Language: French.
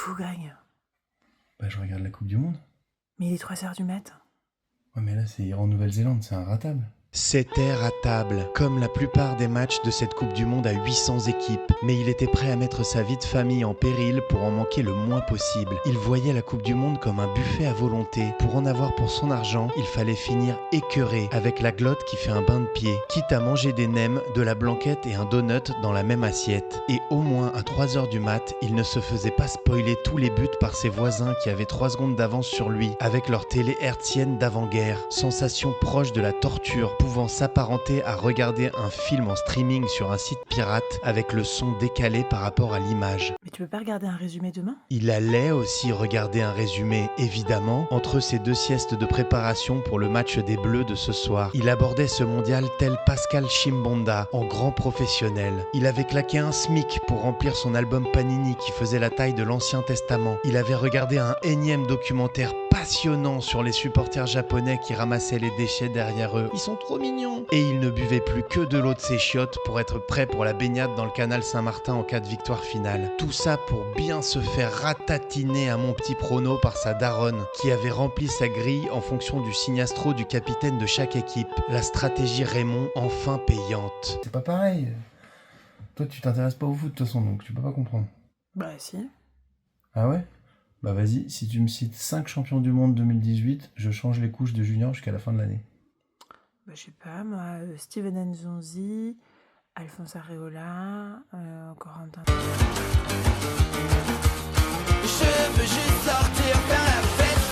fous, Greg? Bah, je regarde la Coupe du Monde. Mais il est 3h du mat'. Ouais, mais là, c'est en Nouvelle-Zélande, c'est inratable. C'était ratable, comme la plupart des matchs de cette Coupe du Monde à 800 équipes, mais il était prêt à mettre sa vie de famille en péril pour en manquer le moins possible. Il voyait la Coupe du Monde comme un buffet à volonté. Pour en avoir pour son argent, il fallait finir écœuré, avec la glotte qui fait un bain de pied, quitte à manger des nems, de la blanquette et un donut dans la même assiette. Et au moins à 3h du mat', il ne se faisait pas spoiler tous les buts par ses voisins qui avaient 3 secondes d'avance sur lui, avec leur télé hertzienne d'avant-guerre. Sensation proche de la torture, pouvant s'apparenter à regarder un film en streaming sur un site pirate avec le son décalé par rapport à l'image. Mais tu peux pas regarder un résumé demain? Il allait aussi regarder un résumé, évidemment, entre ses 2 siestes de préparation pour le match des Bleus de ce soir. Il abordait ce mondial tel Pascal Chimbonda, en grand professionnel. Il avait claqué un SMIC pour remplir son album Panini qui faisait la taille de l'Ancien Testament. Il avait regardé un énième documentaire passionnant sur les supporters japonais qui ramassaient les déchets derrière eux. Ils sont trop mignons. Et il ne buvait plus que de l'eau de ses chiottes pour être prêt pour la baignade dans le canal Saint-Martin en cas de victoire finale. Tout ça pour bien se faire ratatiner à mon petit prono par sa daronne, qui avait rempli sa grille en fonction du signe astro du capitaine de chaque équipe. La stratégie Raymond enfin payante. C'est pas pareil. Toi, tu t'intéresses pas au foot de toute façon, donc tu peux pas comprendre. Bah si. Ah ouais? Bah vas-y, si tu me cites 5 champions du monde 2018, je change les couches de junior jusqu'à la fin de l'année. Bah je sais pas, moi, Steven Nzonzi, Alphonse Areola, Corentin. Je veux juste sortir faire la fête.